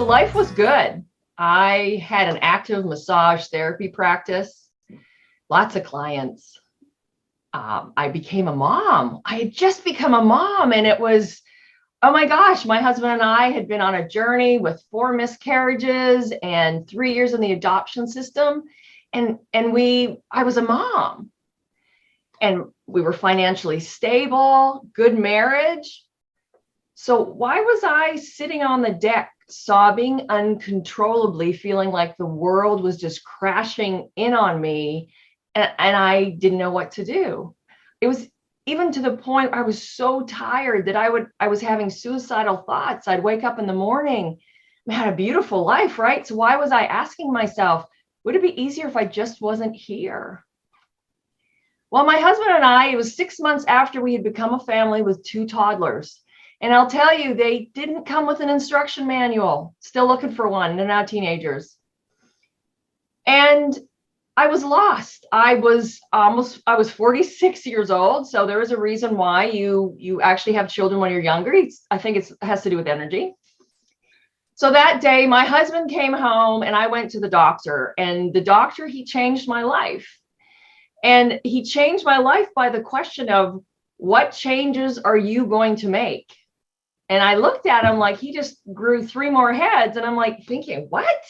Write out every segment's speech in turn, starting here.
So life was good. I had an active massage therapy practice, lots of clients. I became a mom. I had just become a mom, and it was, oh my gosh, my husband and I had been on a journey with 4 miscarriages and 3 years in the adoption system. I was a mom, and we were financially stable, good marriage. So why was I sitting on the deck, sobbing uncontrollably, feeling like the world was just crashing in on me, and I didn't know what to do? It was even to the point I was so tired that I was having suicidal thoughts. I'd wake up in the morning, I had a beautiful life, right? So why was I asking myself, would it be easier if I just wasn't here? Well, my husband and I, it was 6 months after we had become a family with 2 toddlers. And I'll tell you, they didn't come with an instruction manual. Still looking for one. They're now teenagers. And I was lost. I was 46 years old. So there is a reason why you actually have children when you're younger. I think it has to do with energy. So that day, my husband came home and I went to the doctor. And the doctor, he changed my life. And he changed my life by the question of, what changes are you going to make? And I looked at him like he just grew 3 more heads. And I'm like thinking, what?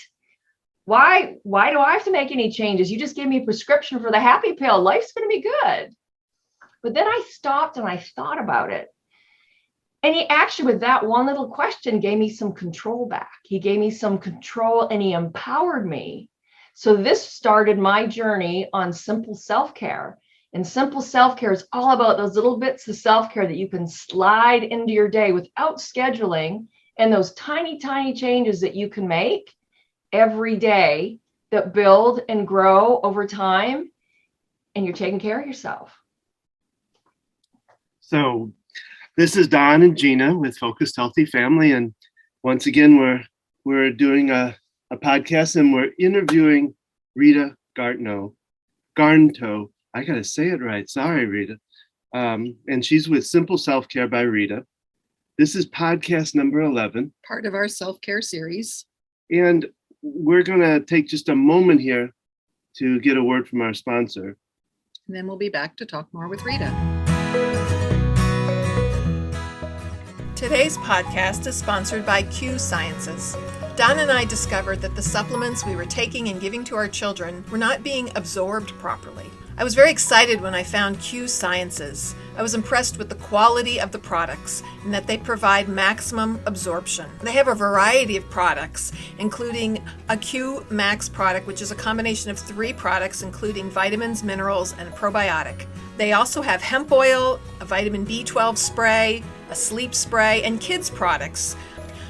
Why do I have to make any changes? You just gave me a prescription for the happy pill. Life's going to be good. But then I stopped and I thought about it. And he actually, with that one little question, gave me some control back. He gave me some control and he empowered me. So this started my journey on simple self-care. And simple self-care is all about those little bits of self-care that you can slide into your day without scheduling, and those tiny, tiny changes that you can make every day that build and grow over time, and you're taking care of yourself. So this is Don and Gina with Focused Healthy Family. And once again, we're doing a podcast, and we're interviewing Rita Garnto. I got to say it right. Sorry, Rita. And she's with Simple Self-Care by Rita. This is podcast number 11. Part of our self-care series. And we're going to take just a moment here to get a word from our sponsor. And then we'll be back to talk more with Rita. Today's podcast is sponsored by Q Sciences. Don and I discovered that the supplements we were taking and giving to our children were not being absorbed properly. I was very excited when I found Q Sciences. I was impressed with the quality of the products and that they provide maximum absorption. They have a variety of products, including a Q Max product, which is a combination of 3 products, including vitamins, minerals, and a probiotic. They also have hemp oil, a vitamin B12 spray, a sleep spray, and kids products.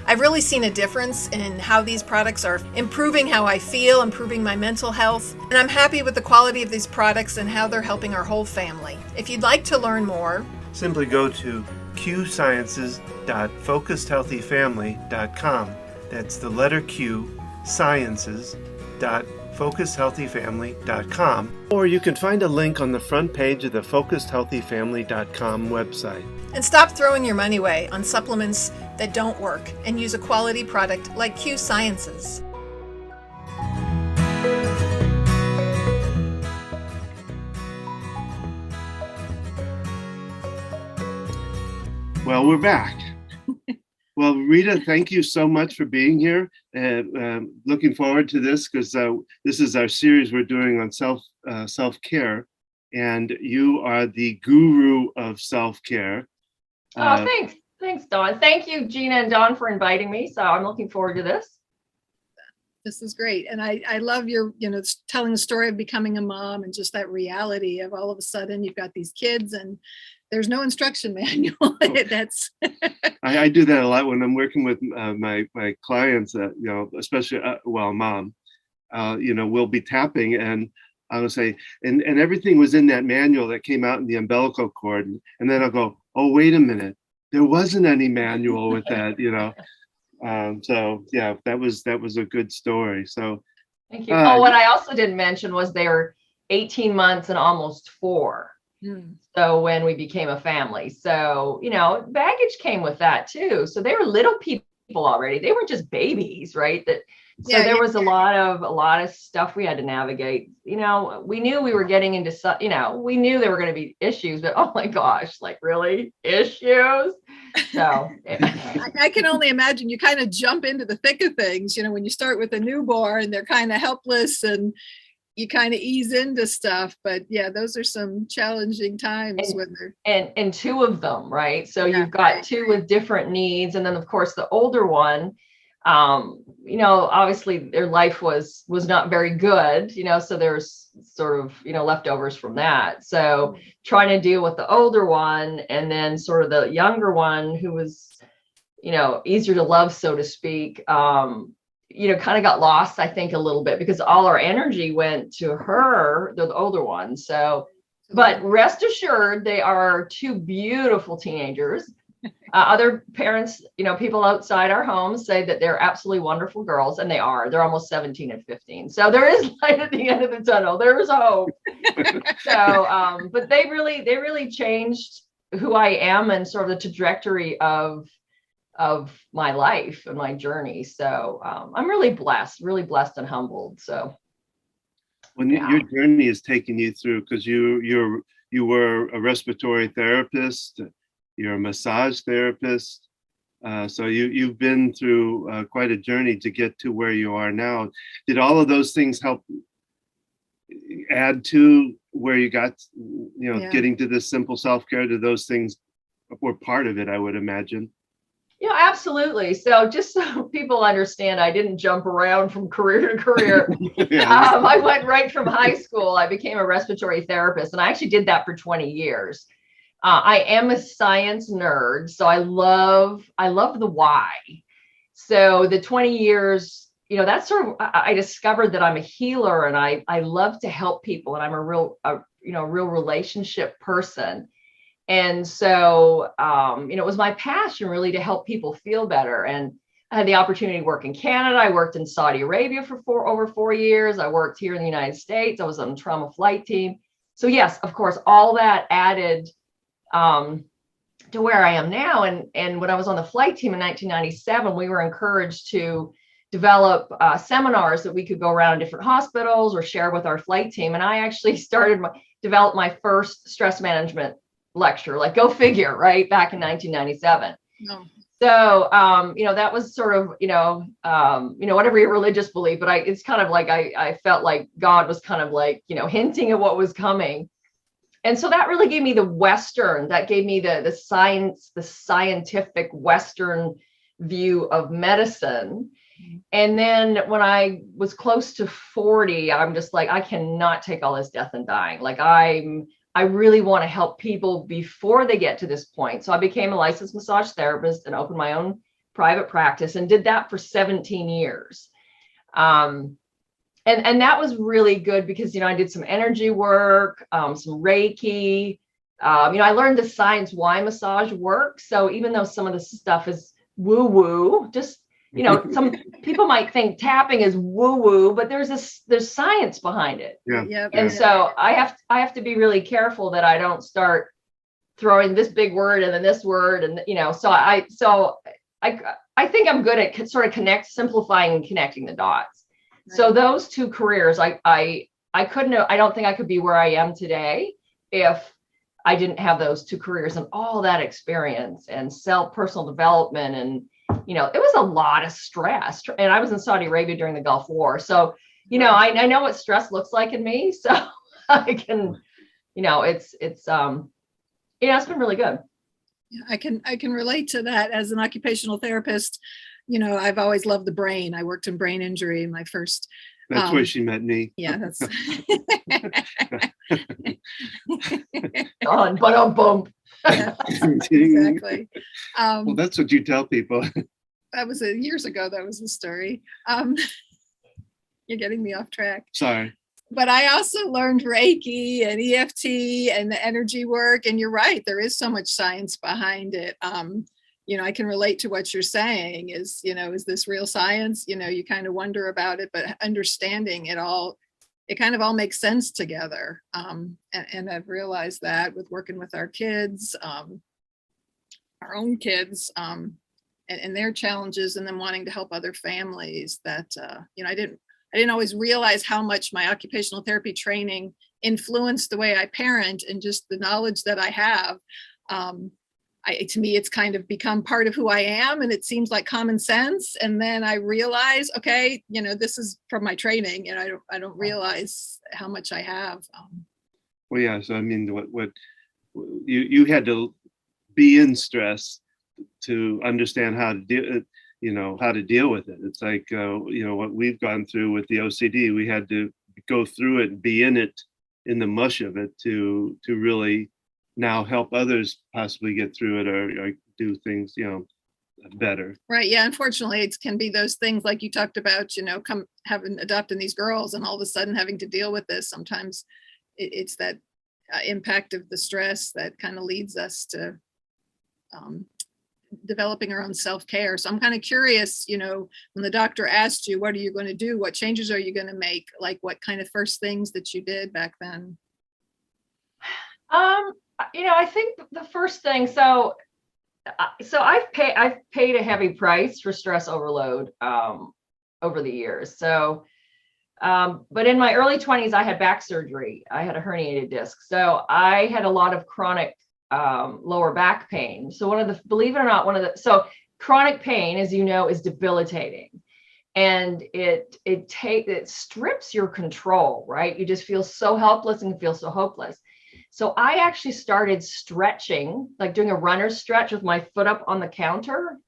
I've really seen a difference in how these products are improving how I feel, improving my mental health, and I'm happy with the quality of these products and how they're helping our whole family. If you'd like to learn more, simply go to qsciences.focusedhealthyfamily.com. That's the letter Q, sciences.focusedhealthyfamily.com. Or you can find a link on the front page of the focusedhealthyfamily.com website. and stop throwing your money away on supplements that don't work and use a quality product like Q Sciences. Well, we're back. Well, Rita, thank you so much for being here. Looking forward to this because this is our series we're doing on self-care, and you are the guru of self-care. Oh, thanks, Dawn. Thank you, Gina and Dawn, for inviting me. So I'm looking forward to this. This is great. And I love your, telling the story of becoming a mom and just that reality of all of a sudden you've got these kids and there's no instruction manual. That's I do that a lot when I'm working with my clients, especially, mom, we'll be tapping and I will say, and everything was in that manual that came out in the umbilical cord. And then I'll go, oh, wait a minute. There wasn't any manual with that, So yeah, that was a good story. So thank you. What I also didn't mention was they were 18 months and almost 4. So when we became a family, so baggage came with that too. So they were little people people already. They weren't just babies, right? So Yeah, there yeah. was a lot of stuff we had to navigate. We knew we were getting into we knew there were going to be issues, but oh my gosh, like really issues. So I can only imagine you kind of jump into the thick of things, when you start with a newborn, they're kind of helpless and you kind of ease into stuff. But yeah, those are some challenging times when they're and two of them, right? So Yeah, you've got two with different needs, and then of course the older one, obviously their life was not very good, so there's sort of leftovers from that. So trying to deal with the older one, and then sort of the younger one who was easier to love, so to speak, kind of got lost, I think, a little bit because all our energy went to her, the older one. So, but rest assured, they are two beautiful teenagers. Other parents, people outside our homes say that they're absolutely wonderful girls, and they are. They're almost 17 and 15. So there is light at the end of the tunnel. There is hope. So, but they really changed who I am and sort of the trajectory of my life and my journey. So I'm really blessed and humbled. So when your journey is taking you through, because you were a respiratory therapist, you're a massage therapist, so you've been through quite a journey to get to where you are now. Did all of those things help add to where you got, getting to this simple self-care? Did those things were part of it, I would imagine? Yeah, absolutely. So just so people understand, I didn't jump around from career to career. I went right from high school. I became a respiratory therapist, and I actually did that for 20 years. I am a science nerd, so I love the why. So the 20 years, that's sort of, I discovered that I'm a healer, and I love to help people, and I'm a real relationship person. And so, it was my passion really to help people feel better. And I had the opportunity to work in Canada. I worked in Saudi Arabia for over 4 years. I worked here in the United States. I was on the trauma flight team. So yes, of course, all that added to where I am now. And when I was on the flight team in 1997, we were encouraged to develop seminars that we could go around different hospitals or share with our flight team. And I actually developed my first stress management lecture, like go figure, right, back in 1997. No. So that was sort of whatever your religious belief, but it's kind of like I felt like God was kind of like hinting at what was coming. And so that really gave me the scientific Western view of medicine. And then when I was close to 40, I'm just like, I cannot take all this death and dying. Like I really want to help people before they get to this point. So I became a licensed massage therapist and opened my own private practice and did that for 17 years. And that was really good because, I did some energy work, some Reiki. I learned the science why massage works. So even though some of the stuff is woo woo, just some people might think tapping is woo woo, but there's science behind it. Yeah. And so I have to be really careful that I don't start throwing this big word and then this word. And, so I think I'm good at sort of simplifying and connecting the dots. Right. So those two careers, I don't think I could be where I am today if I didn't have those two careers and all that experience and personal development. And, it was a lot of stress. And I was in Saudi Arabia during the Gulf War. So, I know what stress looks like in me. So I can, it's been really good. I can relate to that as an occupational therapist. I've always loved the brain. I worked in brain injury in my first. That's where she met me. Yeah, that's. On, but bump. Yeah, exactly. Well, that's what you tell people. That was years ago. That was the story. You're getting me off track. Sorry. But I also learned Reiki and EFT and the energy work. And you're right. There is so much science behind it. I can relate to what you're saying is this real science? You kind of wonder about it, but understanding it all, it kind of all makes sense together. And I've realized that with working with our kids, our own kids, and their challenges, and then wanting to help other families that, I didn't always realize how much my occupational therapy training influenced the way I parent, and just the knowledge that I have. To me, it's kind of become part of who I am, and it seems like common sense. And then I realize, okay, this is from my training, and I don't realize how much I have. Well, yeah. So I mean, what you had to be in stress to understand how to deal with it. It's like what we've gone through with the OCD. We had to go through it and be in it, in the mush of it, to really now help others possibly get through it, or do things better. Right. Yeah. Unfortunately, it can be those things like you talked about, adopting these girls, and all of a sudden having to deal with this. Sometimes it's that impact of the stress that kind of leads us to developing our own self-care. So I'm kind of curious, when the doctor asked you, what are you going to do? What changes are you going to make? Like, what kind of first things that you did back then? I think the first thing, so I've paid a heavy price for stress overload over the years. So, but in my early 20s, I had back surgery. I had a herniated disc. So I had a lot of chronic lower back pain. So believe it or not, so chronic pain, as you know, is debilitating. And it strips your control, right? You just feel so helpless and feel so hopeless. So I actually started stretching, like doing a runner's stretch with my foot up on the counter,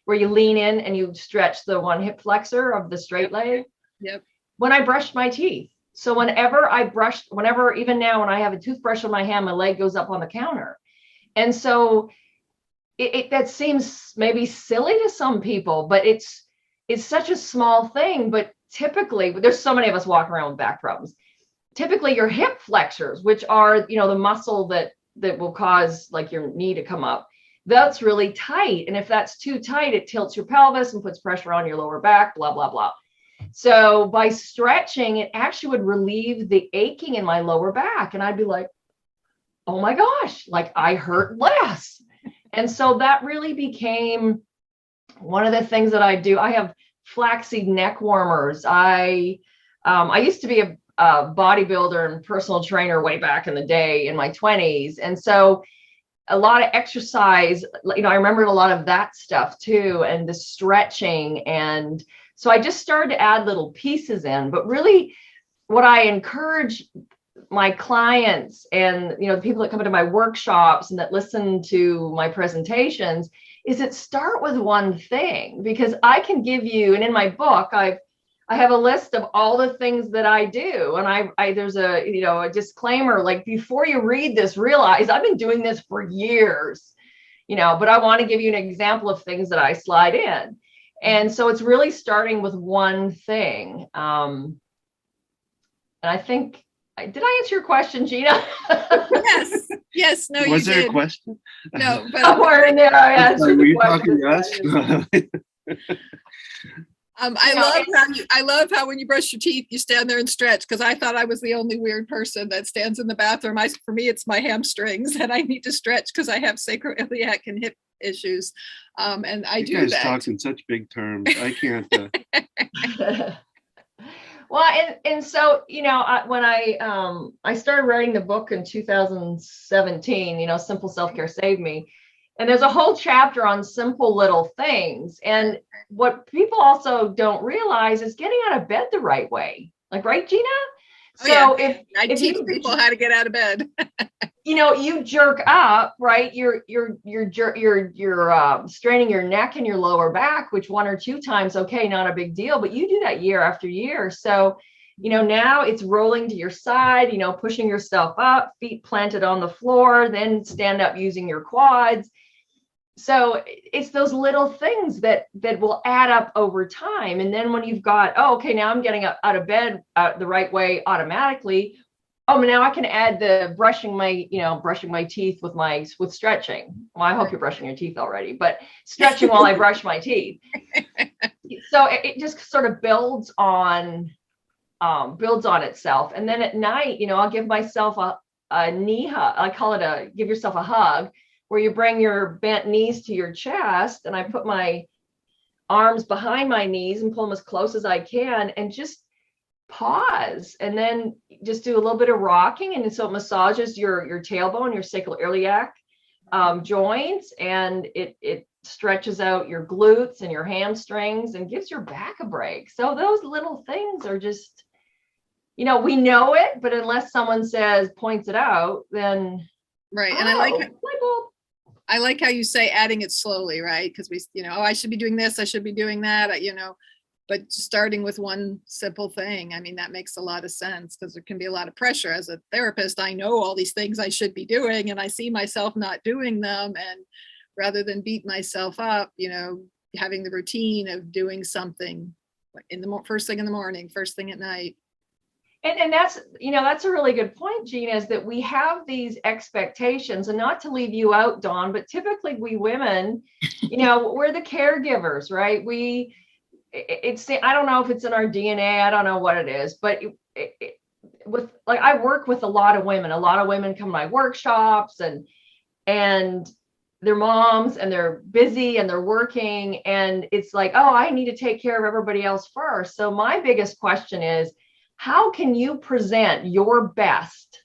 where you lean in and you stretch the one hip flexor of the straight leg. Yep. When I brushed my teeth. So whenever, even now, when I have a toothbrush in my hand, my leg goes up on the counter. And so that seems maybe silly to some people, but it's such a small thing. But typically, there's so many of us walking around with back problems. Typically your hip flexors, which are, the muscle that will cause like your knee to come up, that's really tight. And if that's too tight, it tilts your pelvis and puts pressure on your lower back, blah, blah, blah. So by stretching, it actually would relieve the aching in my lower back. And I'd be like, oh my gosh, like I hurt less. And so that really became one of the things that I do. I have flaxseed neck warmers. I used to be a bodybuilder and personal trainer way back in the day in my 20s. And so a lot of exercise, I remembered a lot of that stuff too, and the stretching. And so I just started to add little pieces in. But really what I encourage my clients and, the people that come into my workshops and that listen to my presentations is that start with one thing, because I can give you, and in my book, I have a list of all the things that I do. And there's a disclaimer, like before you read this, realize I've been doing this for years, but I want to give you an example of things that I slide in. And so it's really starting with one thing. And I think, did I answer your question, Gina? Yes. No, was you there did. a question? No, but somewhere in there I answered Were the you talking to question. us? I love how when you brush your teeth, you stand there and stretch, because I thought I was the only weird person that stands in the bathroom. For me, it's my hamstrings, and I need to stretch because I have sacroiliac and hip issues. And I do that. You guys talk in such big terms. I can't. Well, and so, when I started writing the book in 2017, Simple Self-Care Saved Me. And there's a whole chapter on simple little things. And what people also don't realize is getting out of bed the right way. Like, right, Gina? So if I teach people how to get out of bed, you jerk up, right? You're straining your neck and your lower back, which 1 or 2 times, okay, not a big deal, but you do that year after year. So, now it's rolling to your side, pushing yourself up, feet planted on the floor, then stand up using your quads. So it's those little things that will add up over time. And then when you've got, okay, now I'm getting up out of bed the right way automatically. Now I can add the brushing my teeth with stretching. Well, I hope you're brushing your teeth already, but stretching while I brush my teeth. So it just sort of builds on itself. And then at night, I'll give myself a knee hug. I call it give yourself a hug, where you bring your bent knees to your chest, and I put my arms behind my knees and pull them as close as I can, and just pause, and then just do a little bit of rocking. And so it massages your tailbone, your sacroiliac joints, and it stretches out your glutes and your hamstrings and gives your back a break. So those little things are just, we know it, but unless someone points it out, then right. And I like how you say adding it slowly, right? Because I should be doing this, I should be doing that, but starting with one simple thing, I mean, that makes a lot of sense, because there can be a lot of pressure. As a therapist, I know all these things I should be doing, and I see myself not doing them. And rather than beat myself up, having the routine of doing something like first thing in the morning, first thing at night. And that's a really good point, Gina, is that we have these expectations, and not to leave you out, Dawn, but typically we women, we're the caregivers, right? I don't know if it's in our DNA, I don't know what it is, but I work with a lot of women come to my workshops, and they're moms, and they're busy, and they're working, and it's like, oh, I need to take care of everybody else first. So my biggest question is, how can you present your best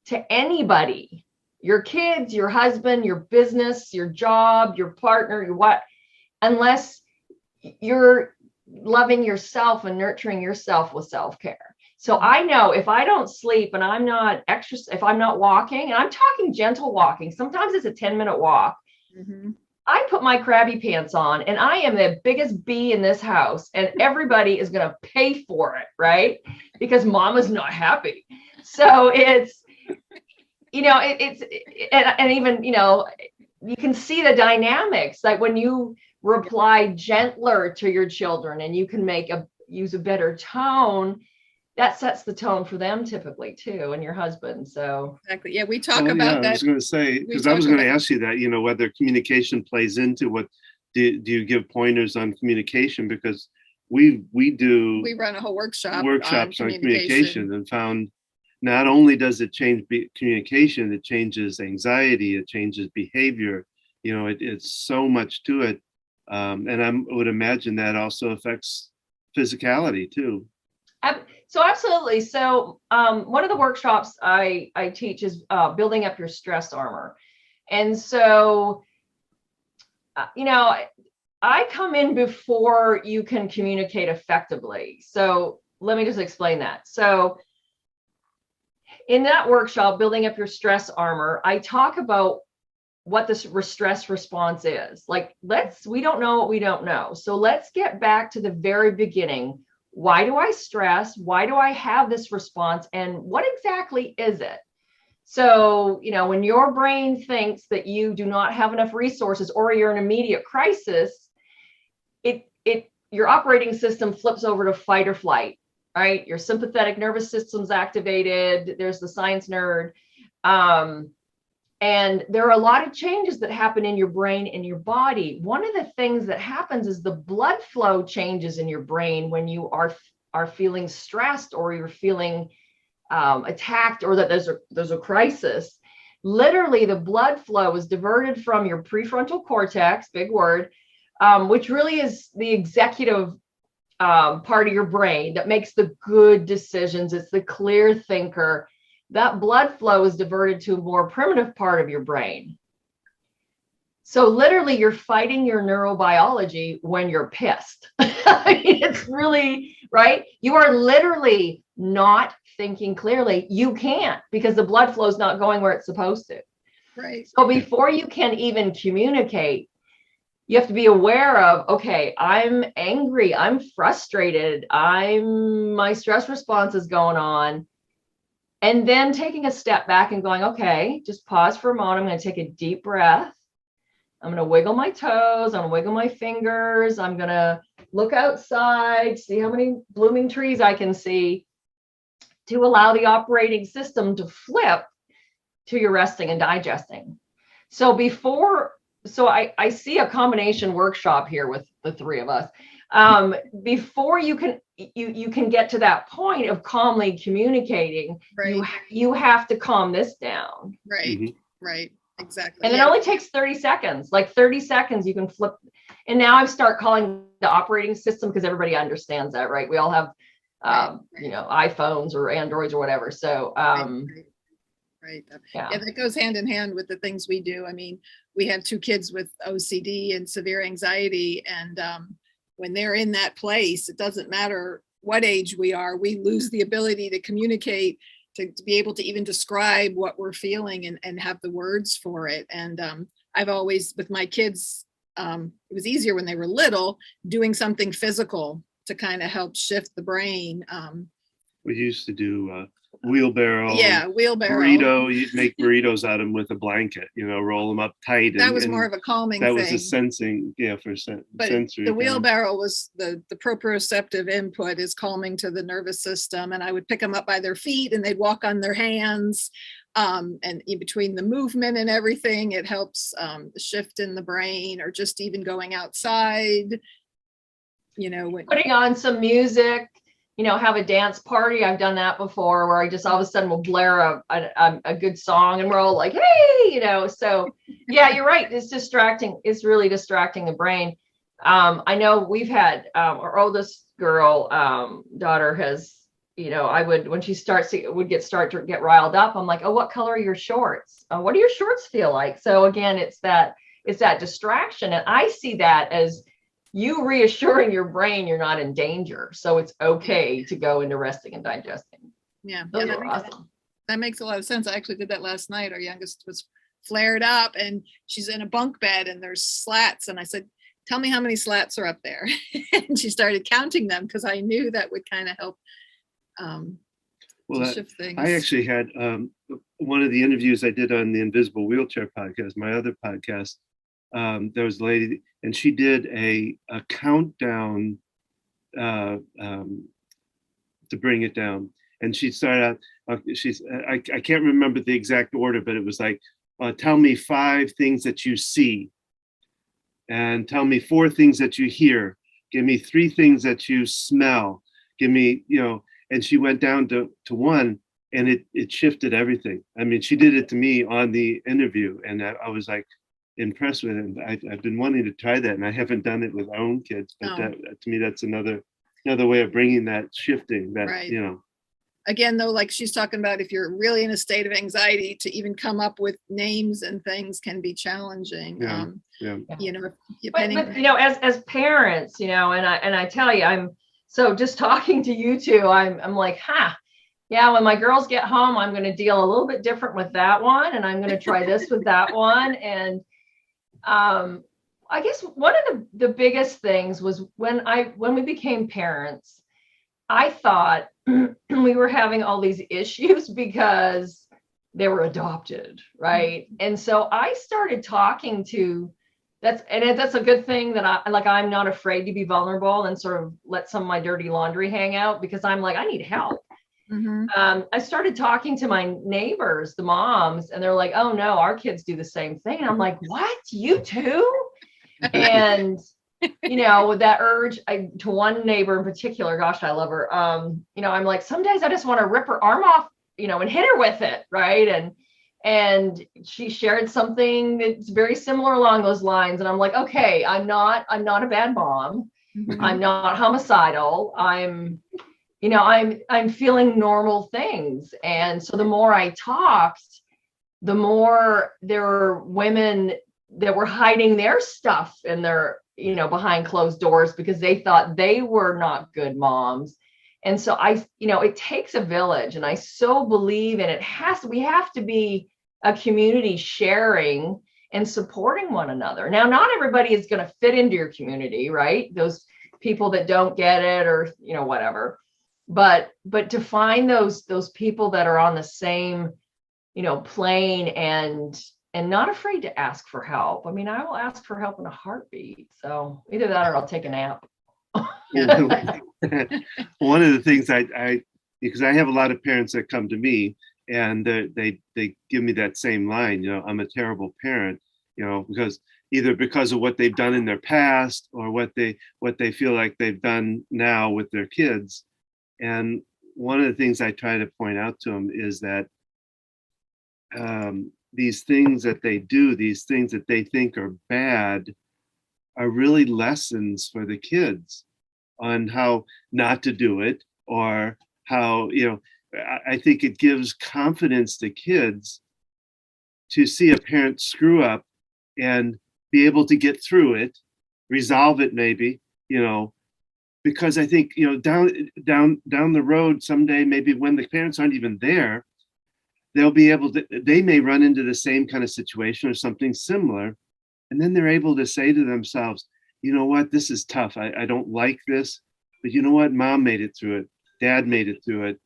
to anybody, your kids, your husband, your business, your job, your partner, unless you're loving yourself and nurturing yourself with self-care? So I know if I don't sleep and I'm not if I'm not walking, and I'm talking gentle walking, sometimes it's a 10-minute walk. Mm-hmm. I put my crabby pants on, and I am the biggest bee in this house, and everybody is going to pay for it, right? Because mama's not happy. So it's, and even, you can see the dynamics, like when you reply gentler to your children, and you can use a better tone, that sets the tone for them typically too, and your husband. So exactly. Yeah, we talk about that. I was going to say, because I was going to ask you that, whether communication plays into what do you give pointers on communication? Because we run a whole workshops on communication, and found not only does it change communication, it changes anxiety, it changes behavior. It's so much to it. And I would imagine that also affects physicality too. So absolutely. So one of the workshops I teach is building up your stress armor. And so, I come in before you can communicate effectively. So let me just explain that. So in that workshop, building up your stress armor, I talk about what the stress response is. Like, we don't know what we don't know. So let's get back to the very beginning. Why do I stress? Why do I have this response? And what exactly is it? So, when your brain thinks that you do not have enough resources, or you're in immediate crisis, your operating system flips over to fight or flight, right? Your sympathetic nervous system's activated. There's the science nerd. And there are a lot of changes that happen in your brain and your body. One of the things that happens is the blood flow changes in your brain when you are feeling stressed, or you're feeling attacked, or that there's a crisis. Literally, the blood flow is diverted from your prefrontal cortex, big word, which really is the executive part of your brain that makes the good decisions. It's the clear thinker. That blood flow is diverted to a more primitive part of your brain. So literally, you're fighting your neurobiology when you're pissed. I mean, it's really, right? You are literally not thinking clearly. You can't, because the blood flow is not going where it's supposed to. Right. So before you can even communicate, you have to be aware of, okay, I'm angry, I'm frustrated, my stress response is going on. And then taking a step back and going, okay, just pause for a moment. I'm going to take a deep breath. I'm going to wiggle my toes. I'm going to wiggle my fingers. I'm going to look outside, see how many blooming trees I can see, to allow the operating system to flip to your resting and digesting. So I see a combination workshop here with the three of us. Before you can get to that point of calmly communicating, right, you have to calm this down. Right. Mm-hmm. Right. Exactly. And it only takes 30 seconds, like 30 seconds, you can flip. And now I start calling the operating system because everybody understands that, right? We all have, iPhones or Androids or whatever. So, Right. yeah, Yeah, that goes hand in hand with the things we do. I mean, we have 2 kids with OCD and severe anxiety. And when they're in that place, it doesn't matter what age we are, we lose the ability to communicate, to be able to even describe what we're feeling and have the words for it. And I've always, with my kids, it was easier when they were little, doing something physical to kind of help shift the brain. We used to do wheelbarrow. Yeah, wheelbarrow. Burrito. You'd make burritos out of them with a blanket. Roll them up tight. That was more of a calming thing. That was a sensing, for but sensory. the wheelbarrow was the proprioceptive input is calming to the nervous system, and I would pick them up by their feet and they'd walk on their hands, and in between the movement and everything, it helps shift in the brain, or just even going outside. Putting on some music. Have a dance party. I've done that before, where I just all of a sudden will blare a good song and we're all like, hey, so yeah, you're right. It's distracting. It's really distracting the brain. I know we've had our oldest girl, daughter has, when she start to get riled up, I'm like, oh, what color are your shorts? What do your shorts feel like? So again, it's that distraction. And I see that as you reassuring your brain you're not in danger. So it's okay to go into resting and digesting. Yeah. Those are awesome. That makes a lot of sense. I actually did that last night. Our youngest was flared up and she's in a bunk bed and there's slats. And I said, tell me how many slats are up there. And she started counting them because I knew that would kind of help shift things. I actually had one of the interviews I did on the Invisible Wheelchair podcast, my other podcast. There was a lady, and she did a countdown to bring it down. And she started out, I can't remember the exact order, but it was like, tell me 5 things that you see, and tell me 4 things that you hear. Give me 3 things that you smell. Give me, and she went down to 1, and it shifted everything. I mean, she did it to me on the interview, and I was like, impressed with it. And I've been wanting to try that, and I haven't done it with our own kids. But that, to me, that's another way of bringing that shifting. That right. Again, though, like she's talking about, if you're really in a state of anxiety, to even come up with names and things can be challenging. But as parents, and I tell you, I'm so just talking to you two, I'm like, yeah, when my girls get home, I'm going to deal a little bit different with that one, and I'm going to try this with that one. And I guess one of the biggest things was when we became parents, I thought we were having all these issues because they were adopted, right? And so I started talking to that's a good thing that I'm not afraid to be vulnerable and sort of let some of my dirty laundry hang out, because I'm like, I need help. Mm-hmm. I started talking to my neighbors, the moms, and they're like, oh no, our kids do the same thing. And I'm like, what, you too? And with that urge, to one neighbor in particular, gosh, I love her. I'm like, some days I just want to rip her arm off, and hit her with it, right? And she shared something that's very similar along those lines, and I'm like, okay, I'm not a bad mom. Mm-hmm. I'm not homicidal. I'm feeling normal things. And so the more I talked, the more there were women that were hiding their stuff in their, behind closed doors because they thought they were not good moms. And so it takes a village, and I so believe in it. We have to be a community sharing and supporting one another. Now, not everybody is going to fit into your community, right? Those people that don't get it, or, whatever. But to find those people that are on the same, plane and not afraid to ask for help. I mean, I will ask for help in a heartbeat. So either that or I'll take a nap. One of the things because I have a lot of parents that come to me, and they give me that same line, I'm a terrible parent, because of what they've done in their past, or what they feel like they've done now with their kids. And one of the things I try to point out to them is that these things that they do, these things that they think are bad, are really lessons for the kids on how not to do it, or how, I think it gives confidence to kids to see a parent screw up and be able to get through it, resolve it maybe, because I think, down the road someday, maybe when the parents aren't even there, they may run into the same kind of situation or something similar. And then they're able to say to themselves, you know what, this is tough. I don't like this, but you know what, mom made it through it. Dad made it through it.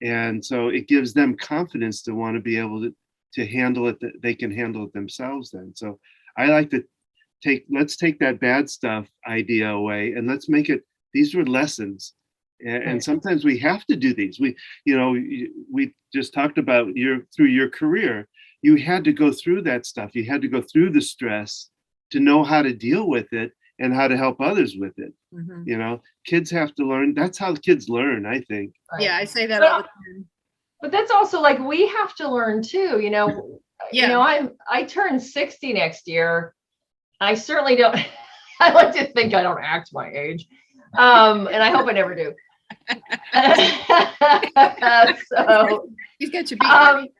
And so it gives them confidence to want to be able to handle it, that they can handle it themselves then. So I like to let's take that bad stuff idea away and let's make it, these were lessons. And sometimes we have to do these. We just talked about through your career, you had to go through that stuff. You had to go through the stress to know how to deal with it and how to help others with it. Mm-hmm. Kids have to learn. That's how kids learn, I think. Yeah, I say that all the time. But that's also like, we have to learn too, I turn 60 next year. I certainly don't, I like to think I don't act my age. And I hope I never do. So he's got you beat.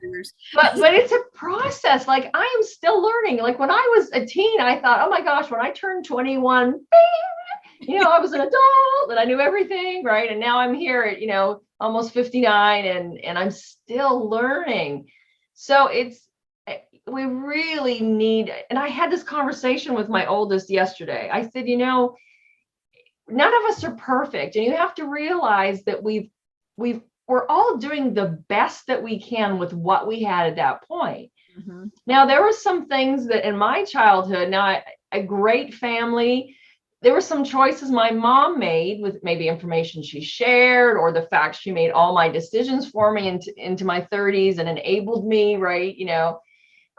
But it's a process. Like, I am still learning. Like, when I was a teen, I thought, oh my gosh, when I turned 21, bing, I was an adult and I knew everything, right? And now I'm here at almost 59, and I'm still learning. So we really need, and I had this conversation with my oldest yesterday. I said, none of us are perfect, and you have to realize that we're all doing the best that we can with what we had at that point. Mm-hmm. Now, there were some things that in my childhood, a great family, there were some choices my mom made with maybe information she shared, or the fact she made all my decisions for me into my 30s and enabled me, right?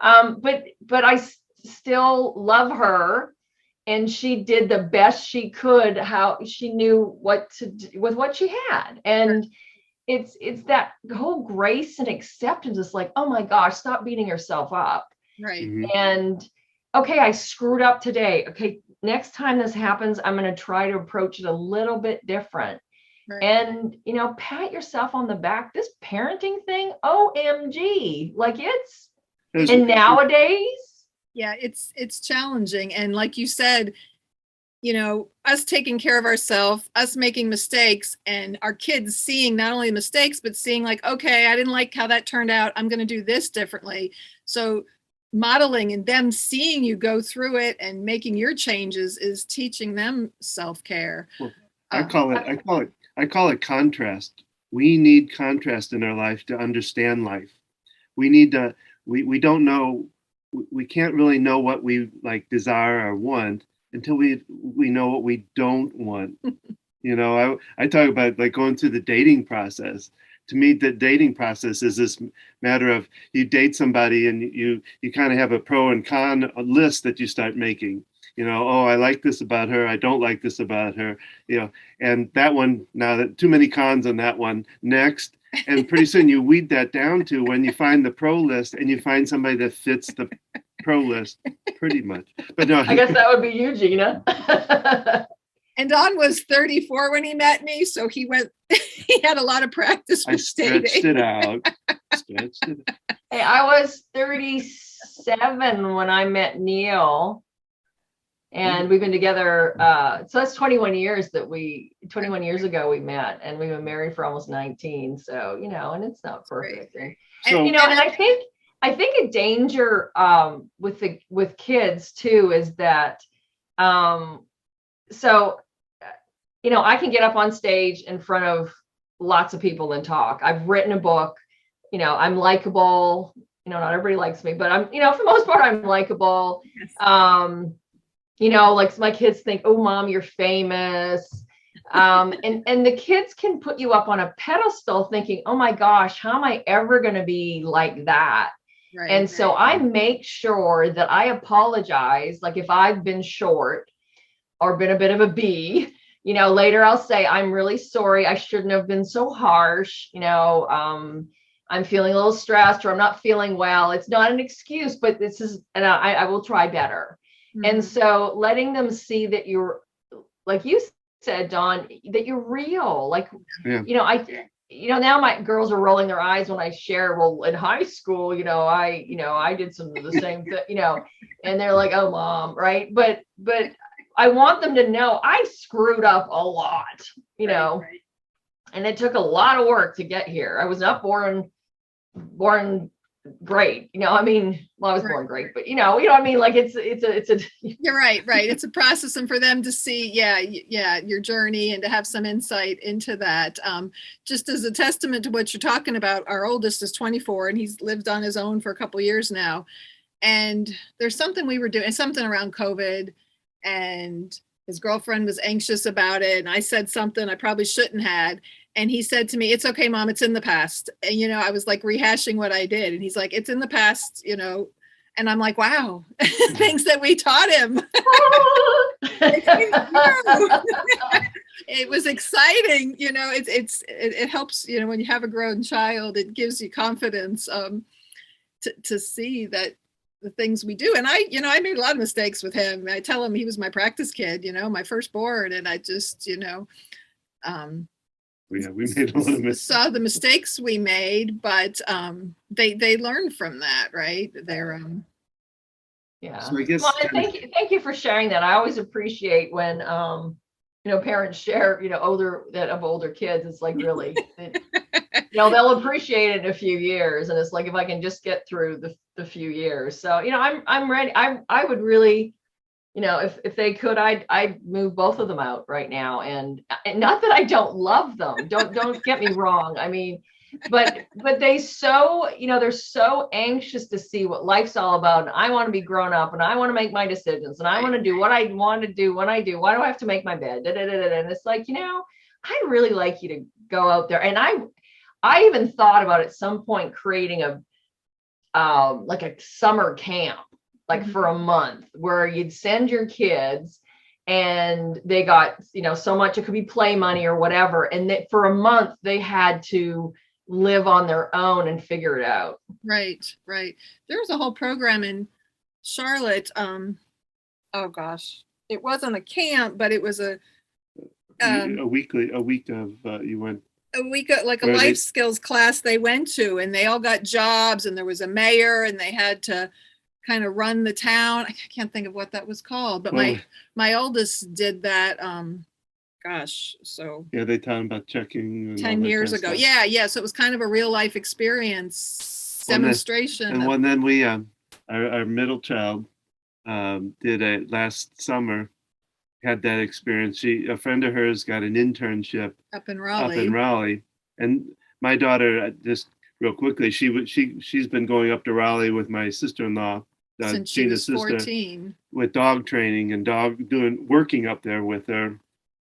But I still love her. And she did the best she could, how she knew what to do with what she had. And it's that whole grace and acceptance. It's like, oh my gosh, stop beating yourself up. Right. Mm-hmm. And okay, I screwed up today. Okay, next time this happens, I'm going to try to approach it a little bit different. Right. And, pat yourself on the back. This parenting thing, OMG, like and nowadays, yeah, it's challenging. And like you said, us taking care of ourselves, us making mistakes, and our kids seeing not only mistakes, but seeing like, okay, I didn't like how that turned out. I'm going to do this differently. So modeling and them seeing you go through it and making your changes is teaching them self-care. Well, I call it contrast. We need contrast in our life to understand life. We need to, we don't know, we can't really know what we like desire or want until we know what we don't want. I talk about like going through the dating process. To me, the dating process is this matter of you date somebody and you kind of have a pro and con list that you start making. Oh, I like this about her. I don't like this about her. And that one, now that too many cons on that one, next. And pretty soon you weed that down to when you find the pro list and you find somebody that fits the pro list pretty much. But no, I guess that would be you, Gina. And Don was 34 when he met me, so he had a lot of practice with dating. Stretched it out. Hey, I was 37 when I met Neil. And we've been together, so that's 21 years ago we met, and we've been married for almost 19. So, and it's not perfect. And I think a danger with kids too is that, I can get up on stage in front of lots of people and talk. I've written a book, I'm likable, not everybody likes me, but I'm, for the most part, I'm likable. Yes. Like my kids think, oh, mom, you're famous. And the kids can put you up on a pedestal thinking, oh my gosh, how am I ever going to be like that? Right, and so I make sure that I apologize. Like if I've been short or been a bit of a B, later I'll say, I'm really sorry. I shouldn't have been so harsh. I'm feeling a little stressed or I'm not feeling well. It's not an excuse, but this is, and I will try better. And so letting them see that you're, like you said, Dawn, that you're real. Like, Yeah. Now my girls are rolling their eyes when I share, well, in high school, I did some of the same thing, and they're like, oh, mom, right? But I want them to know I screwed up a lot, Right. and it took a lot of work to get here. I was not born great, I was born great, but like it's a You're right. It's a process, and for them to see, your journey and to have some insight into that. Just as a testament to what you're talking about, our oldest is 24 and he's lived on his own for a couple of years now. And there's something we were doing, something around COVID, and his girlfriend was anxious about it. And I said something I probably shouldn't have. And he said to me, "It's okay, Mom, it's in the past." And, I was like rehashing what I did. And he's like, "It's in the past," And I'm like, wow, things that we taught him. It was exciting. It helps, when you have a grown child, it gives you confidence to see that the things we do. And I made a lot of mistakes with him. I tell him he was my practice kid, my firstborn. And I just, we made a lot of mistakes. Saw the mistakes we made, but they learn from that, right? They're yeah. So I guess, well, thank you for sharing that. I always appreciate when parents share older kids. It's like, really, they'll appreciate it in a few years, and it's like, if I can just get through the few years. So I'm ready. I would really, if they could, I'd move both of them out right now. And not that I don't love them. Don't get me wrong. But they're so anxious to see what life's all about. And I want to be grown up, and I want to make my decisions, and I want to do what I want to do when I do. Why do I have to make my bed? And it's like, I'd really like you to go out there. And I even thought about at some point creating like a summer camp, like for a month, where you'd send your kids and they got, so much, it could be play money or whatever. And that for a month they had to live on their own and figure it out. Right. There was a whole program in Charlotte. Oh gosh, it wasn't a camp, but it was a week of you went a week, like a life skills class they went to, and they all got jobs, and there was a mayor, and they had to kind of run the town. I can't think of what that was called, but my oldest did that. So they taught them about checking 10 years ago. Yeah. So it was kind of a real life experience demonstration. And then we, our middle child, did it last summer. Had that experience. A friend of hers got an internship up in Raleigh, and my daughter, just real quickly, she's been going up to Raleigh with my sister-in-law since she was 14, with dog training and working up there with her.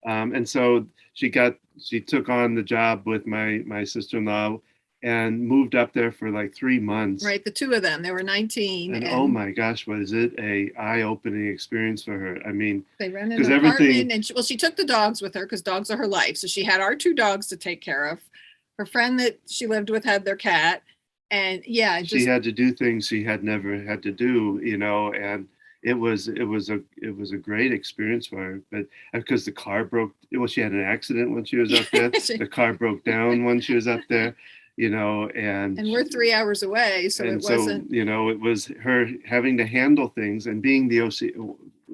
And so she took on the job with my sister-in-law and moved up there for like 3 months. Right, the two of them, they were 19. And oh my gosh, was it a eye-opening experience for her? They rented an apartment, and she took the dogs with her because dogs are her life. So she had our 2 dogs to take care of. Her friend that she lived with had their cat, and she had to do things she had never had to do, and it was a great experience for her. But because the car broke, she had an accident when she was up there. The car broke down when she was up there. And we're 3 hours away, so it wasn't. It was her having to handle things and being the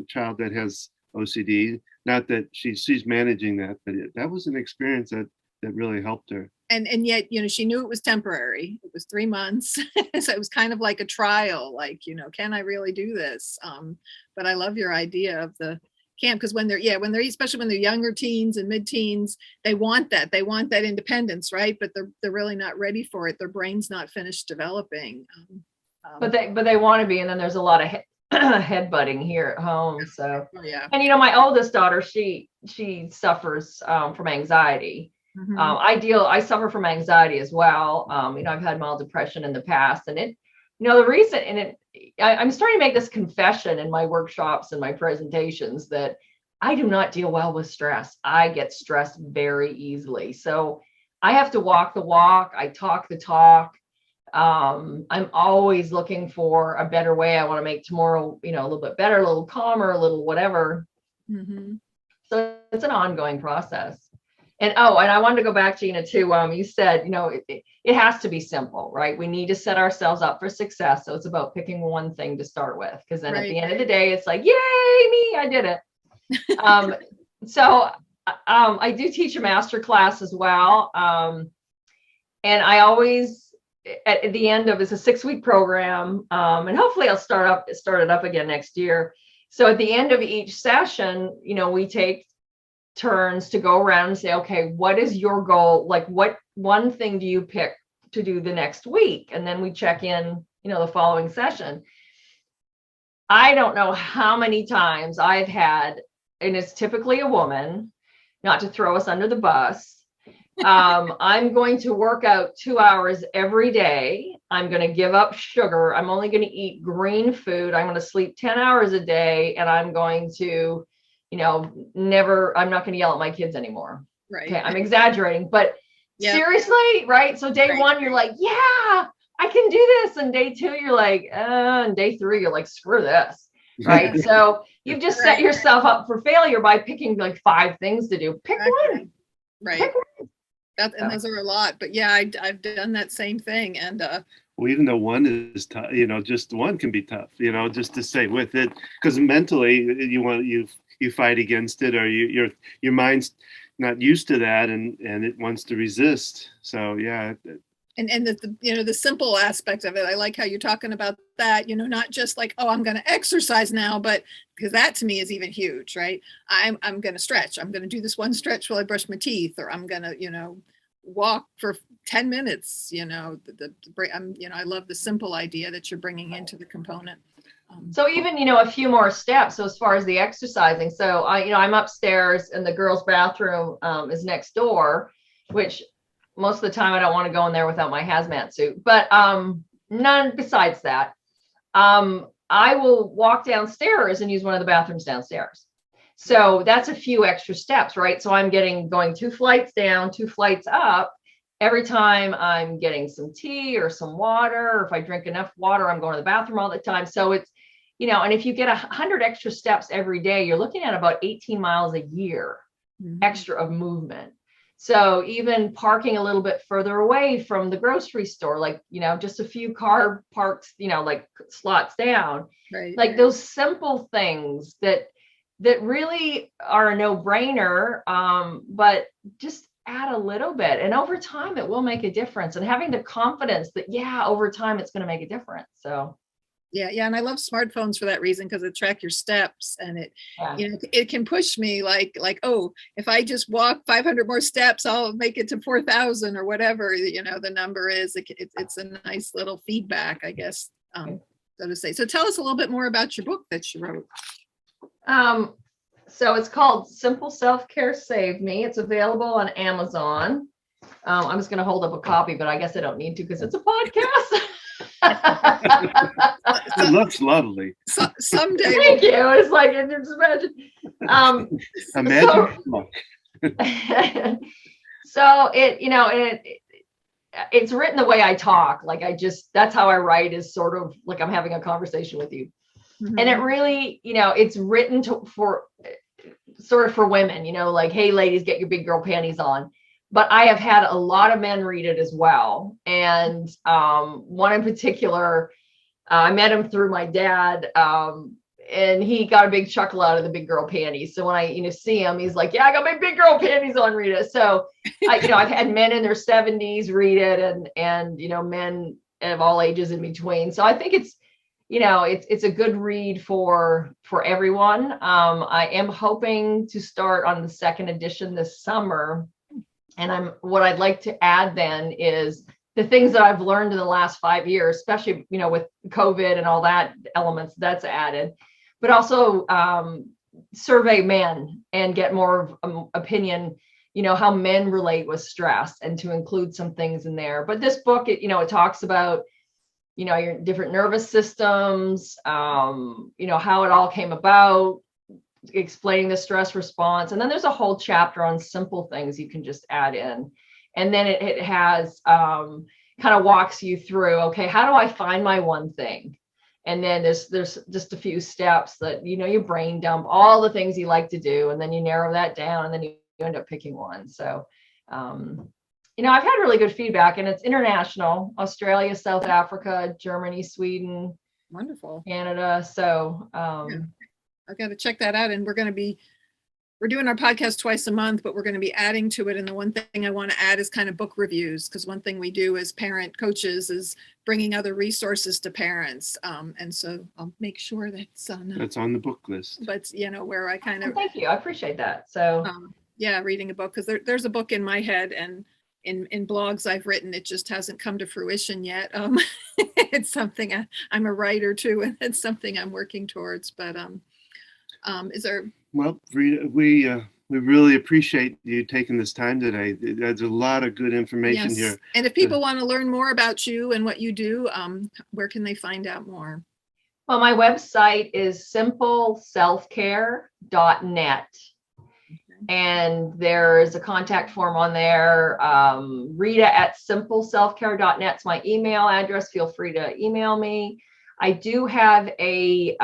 child that has OCD. Not that she's managing that, but that was an experience that really helped her. And yet, she knew it was temporary. It was 3 months, so it was kind of like a trial. Like, can I really do this? But I love your idea of the camp, because when they're especially when they're younger teens and mid-teens, they want that independence, right? But they're really not ready for it. Their brain's not finished developing. But they want to be, and then there's a lot of headbutting here at home. So yeah. And my oldest daughter, she suffers from anxiety. Mm-hmm. I suffer from anxiety as well. I've had mild depression in the past, and the reason, I'm starting to make this confession in my workshops and my presentations that I do not deal well with stress. I get stressed very easily. So I have to walk the walk. I talk the talk. I'm always looking for a better way. I want to make tomorrow, a little bit better, a little calmer, a little whatever. Mm-hmm. So it's an ongoing process. And I wanted to go back, Gina, too. You said, it has to be simple, right? We need to set ourselves up for success. So it's about picking one thing to start with, because then at the end of the day, it's like, yay, me, I did it. So I do teach a master class as well. And I always, at the end of, it's a 6-week program. And hopefully I'll start it up again next year. So at the end of each session, we take turns to go around and say, okay, what is your goal? Like, what one thing do you pick to do the next week? And then we check in, the following session. I don't know how many times I've had, and it's typically a woman, not to throw us under the bus. I'm going to work out 2 hours every day. I'm going to give up sugar. I'm only going to eat green food. I'm going to sleep 10 hours a day. And I'm going to, I'm not going to yell at my kids anymore. Right. Okay. I'm exaggerating, but seriously, right? So day one, you're like, yeah, I can do this. And day two, you're like, and day three, you're like, screw this. Right. So you've just set yourself up for failure by picking like 5 things to do. Pick one. Right. Pick one. And those are a lot, but yeah, I've done that same thing. And well, even though one is tough, just one can be tough, just to stay with it, because mentally you fight against it, or your mind's not used to that, and it wants to resist. So yeah. And the simple aspect of it, I like how you're talking about that, not just like, oh, I'm going to exercise now, but because that to me is even huge, right? I'm going to stretch. I'm going to do this one stretch while I brush my teeth, or I'm going to, walk for 10 minutes, I love the simple idea that you're bringing into the component. So even, a few more steps. So as far as the exercising, so I'm upstairs and the girls' bathroom is next door, which most of the time I don't want to go in there without my hazmat suit, but none besides that. I will walk downstairs and use one of the bathrooms downstairs. So that's a few extra steps, right? So I'm going 2 flights down, 2 flights up. Every time I'm getting some tea or some water, or if I drink enough water, I'm going to the bathroom all the time. So it's, and if you get 100 extra steps every day, you're looking at about 18 miles a year extra of movement. So even parking a little bit further away from the grocery store, like, just a few car parks, like slots down, like those simple things that really are a no-brainer, but just add a little bit. And over time, it will make a difference. And having the confidence that, over time, it's going to make a difference. So. Yeah. And I love smartphones for that reason, because it track your steps, and it, it can push me like, oh, if I just walk 500 more steps, I'll make it to 4,000 or whatever, the number is. It's a nice little feedback, I guess, so to say. So tell us a little bit more about your book that you wrote. So it's called Simple Self-Care Saved Me. It's available on Amazon. I'm just going to hold up a copy, but I guess I don't need to because it's a podcast. It looks lovely. Someday. Thank you. It's like, just imagine. So it's written the way I talk. Like that's how I write, is sort of like I'm having a conversation with you. Mm-hmm. And it really, it's written for women, like, hey, ladies, get your big girl panties on. But I have had a lot of men read it as well. And one in particular, I met him through my dad, and he got a big chuckle out of the big girl panties. So when I, see him, he's like, yeah, I got my big girl panties on, Rita. So, I've had men in their 70s read it, and men of all ages in between. So I think it's a good read for everyone. I am hoping to start on the 2nd edition this summer. And what I'd like to add then is the things that I've learned in the last 5 years, especially, with COVID and all that elements that's added, but also survey men and get more of opinion, how men relate with stress, and to include some things in there. But this book, it talks about, your different nervous systems, how it all came about, explaining the stress response. And then there's a whole chapter on simple things you can just add in. And then it has, kind of walks you through, okay, how do I find my one thing? And then there's just a few steps that, you brain dump all the things you like to do, and then you narrow that down, and then you end up picking one. So, I've had really good feedback, and it's international: Australia, South Africa, Germany, Sweden, Wonderful. Canada. So, I've got to check that out. And we're doing our podcast twice a month, but we're going to be adding to it. And the one thing I want to add is kind of book reviews, because one thing we do as parent coaches is bringing other resources to parents. And so I'll make sure that's on the book list. But where I kind of thank you, I appreciate that. So reading a book, because there's a book in my head, and in blogs I've written, it just hasn't come to fruition yet. It's something I'm a writer too, and it's something I'm working towards. But is there? Well, Rita, we really appreciate you taking this time today. There's a lot of good information here. And if people want to learn more about you and what you do, where can they find out more? Well, my website is simpleselfcare.net. And there is a contact form on there. Rita@simpleselfcare.net is my email address. Feel free to email me. I do have a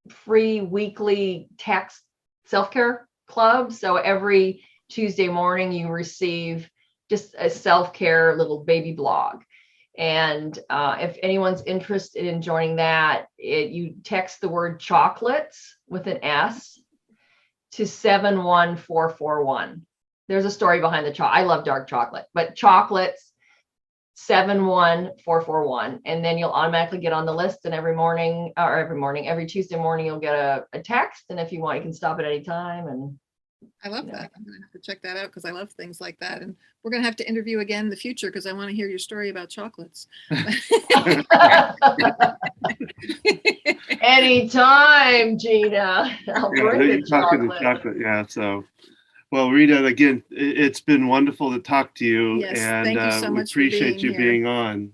free weekly text self-care club. So every Tuesday morning you receive just a self-care little baby blog. And if anyone's interested in joining that, you text the word chocolates with an S to 71441. There's a story behind the chocolate. I love dark chocolate, but chocolates 71441, and then you'll automatically get on the list. And every Tuesday morning, you'll get a text. And if you want, you can stop at any time. And I love that. I'm going to have to check that out, because I love things like that. And we're going to have to interview again in the future, because I want to hear your story about chocolates. Anytime, Gina. I'll bring the chocolate. Yeah. So, well, Rita, again, it's been wonderful to talk to you. Yes, and thank you so much we appreciate you here. being on.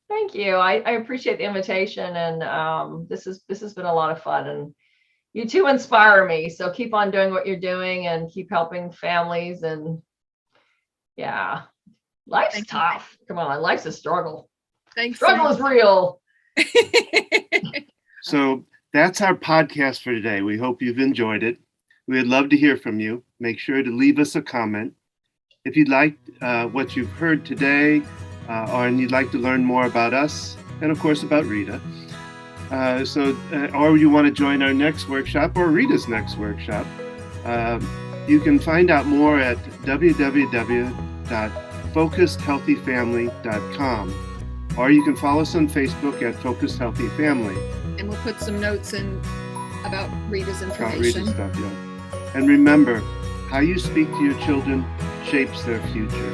Thank you. I appreciate the invitation, and this has been a lot of fun, and you two inspire me. So keep on doing what you're doing, and keep helping families. And life's tough. Come on, life's a struggle. Thanks. Struggle is real. So that's our podcast for today. We hope you've enjoyed it. We'd love to hear from you. Make sure to leave us a comment. If you'd like what you've heard today, and you'd like to learn more about us, and of course about Rita, or you want to join our next workshop or Rita's next workshop, you can find out more at www.focusedhealthyfamily.com, or you can follow us on Facebook at Focused Healthy Family. And we'll put some notes in about Rita's information. About Rita's stuff, yeah. And remember, how you speak to your children shapes their future.